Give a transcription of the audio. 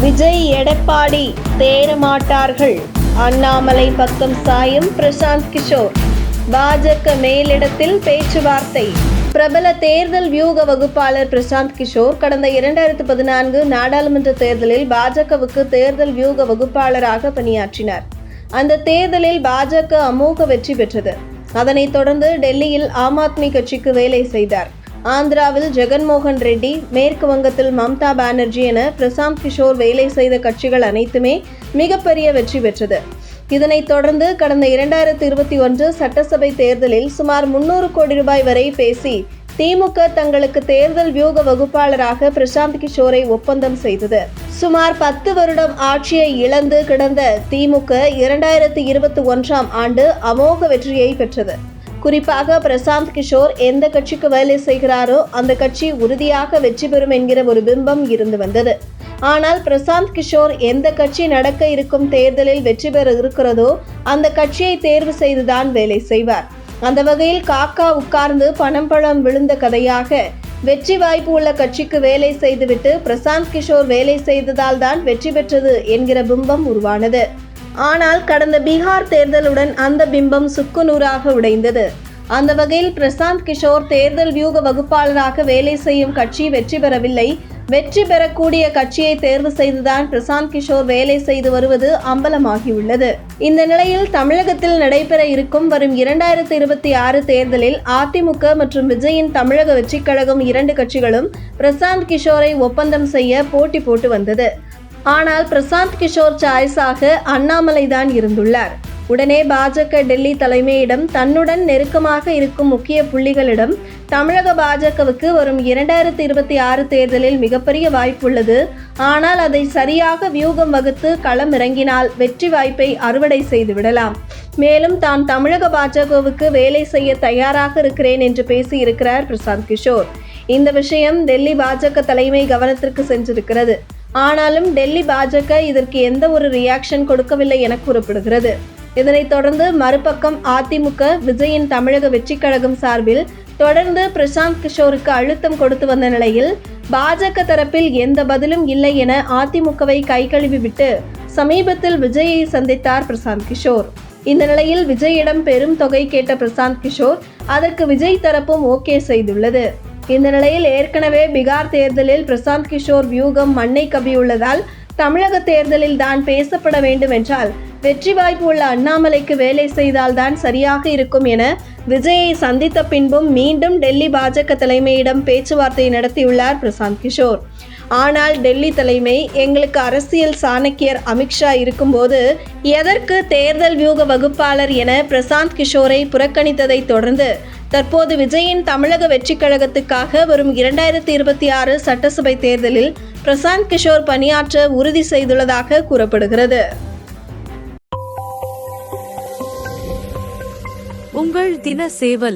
விஜய் எடப்பாடி தேரமாட்டார்கள், அண்ணாமலை பக்கம் சாயும் பிரசாந்த் கிஷோர். பாஜக மேலிடத்தில் பேச்சுவார்த்தை. பிரபல தேர்தல் வியூக வகுப்பாளர் பிரசாந்த் கிஷோர் கடந்த 2014 நாடாளுமன்ற தேர்தலில் பாஜகவுக்கு தேர்தல் வியூக வகுப்பாளராக பணியாற்றினார். அந்த தேர்தலில் பாஜக அமோக வெற்றி பெற்றது. அதனைத் தொடர்ந்து டெல்லியில் ஆம் ஆத்மி கட்சிக்கு வேலை செய்தார். ஆந்திராவில் ஜெகன்மோகன் ரெட்டி, மேற்கு வங்கத்தில் மம்தா பானர்ஜி என பிரசாந்த் கிஷோர் வேலை செய்த கட்சிகள் அனைத்துமே மிகப்பெரிய வெற்றி பெற்றது. இதனைத் தொடர்ந்து கடந்த 2021 சட்டசபை தேர்தலில் சுமார் 300 கோடி ரூபாய் வரை பேசி திமுக தங்களுக்கு தேர்தல் வியூக வகுப்பாளராக பிரசாந்த் கிஷோரை ஒப்பந்தம் செய்தது. சுமார் 10 வருடம் ஆட்சியை இழந்து கிடந்த திமுக 2021ஆம் ஆண்டு அமோக வெற்றியை பெற்றது. குறிப்பாக பிரசாந்த் கிஷோர் எந்த கட்சிக்கு வேலை செய்கிறாரோ அந்த கட்சி உறுதியாக வெற்றி பெறும் என்கிற ஒரு பிம்பம் இருந்து வந்தது. ஆனால் பிரசாந்த் கிஷோர் எந்த கட்சி நடக்க இருக்கும் தேர்தலில் வெற்றி பெற இருக்கிறதோ அந்த கட்சியை தேர்வு செய்துதான் வேலை செய்வார். அந்த வகையில் காக்கா உட்கார்ந்து பணம் விழுந்த கதையாக வெற்றி வாய்ப்பு உள்ள கட்சிக்கு வேலை செய்துவிட்டு பிரசாந்த் கிஷோர் வேலை செய்ததால் தான் வெற்றி பெற்றது என்கிற பிம்பம் உருவானது. ஆனால் கடந்த பீகார் தேர்தலுடன் அந்த பிம்பம் சுக்குநூறாக உடைந்தது. அந்த வகையில் பிரசாந்த் கிஷோர் தேர்தல் வியூக வகுப்பாளராக வேலை செய்யும் கட்சி வெற்றி பெறவில்லை. வெற்றி பெறக்கூடிய கட்சியை தேர்வு செய்துதான் பிரசாந்த் கிஷோர் வேலை செய்து வருவது அம்பலமாகியுள்ளது. இந்த நிலையில் தமிழகத்தில் நடைபெற இருக்கும் வரும் 2026 தேர்தலில் அதிமுக மற்றும் விஜயின் தமிழக வெற்றிக் கழகம் 2 கட்சிகளும் பிரசாந்த் கிஷோரை ஒப்பந்தம் செய்ய போட்டி போட்டு வந்தது. ஆனால் பிரசாந்த் கிஷோர் சாய்ஸாக அண்ணாமலை தான் இருந்துள்ளார். உடனே பாஜக டெல்லி தலைமையிடம் தன்னுடன் நெருக்கமாக இருக்கும் முக்கிய புள்ளிகளிடம் தமிழக பாஜகவுக்கு வரும் 2026 தேர்தலில் மிகப்பெரிய வாய்ப்புள்ளது. ஆனால் அதை சரியாக வியூகம் வகுத்து களம் இறங்கினால் வெற்றி வாய்ப்பை அறுவடை செய்து விடலாம். மேலும் தான் தமிழக பாஜகவுக்கு வேலை செய்ய தயாராக இருக்கிறேன் என்று பேசியிருக்கிறார் பிரசாந்த் கிஷோர். இந்த விஷயம் டெல்லி பாஜக தலைமை கவனத்திற்கு சென்றிருக்கிறது. ஆனாலும் டெல்லி பாஜக இதற்கு எந்த ஒரு ரியாக்ஷன் கொடுக்கவில்லை என கூறப்படுகிறது. இதனைத் தொடர்ந்து மறுபக்கம் அதிமுக விஜயின் தமிழக வெற்றிக் கழகம் சார்பில் தொடர்ந்து பிரசாந்த் கிஷோருக்கு அழுத்தம் கொடுத்து வந்த நிலையில் பாஜக தரப்பில் எந்த பதிலும் இல்லை என அதிமுகவை கை கழுவி விட்டு சமீபத்தில் விஜயை சந்தித்தார் பிரசாந்த் கிஷோர். இந்த நிலையில் விஜயிடம் பெரும் தொகை கேட்ட பிரசாந்த் கிஷோர் அதற்கு விஜய் தரப்பும் ஓகே செய்துள்ளது. இந்த நிலையில் ஏற்கனவே பீகார் தேர்தலில் பிரசாந்த் கிஷோர் வியூகம் மண்ணை கவ்வியுள்ளதால் தமிழக தேர்தலில் தான் பேசப்பட வேண்டும் என்றால் வெற்றி வாய்ப்பு உள்ள அண்ணாமலைக்கு வேலை செய்தால்தான் சரியாக இருக்கும் என விஜயை சந்தித்த பின்பும் மீண்டும் டெல்லி பாஜக தலைமையிடம் பேச்சுவார்த்தை நடத்தியுள்ளார் பிரசாந்த் கிஷோர். ஆனால் டெல்லி தலைமை எங்களுக்கு அரசியல் சாணக்கியர் அமித்ஷா இருக்கும்போது எதற்கு தேர்தல் வியூக வகுப்பாளர் என பிரசாந்த் கிஷோரை புறக்கணித்ததை தொடர்ந்து தற்போது விஜயின் தமிழக வெற்றிக் கழகத்துக்காக வரும் 2026 சட்டசபை தேர்தலில் பிரசாந்த் கிஷோர் பணியாற்ற உறுதி செய்துள்ளதாக கூறப்படுகிறது. உங்கள் தின சேவல்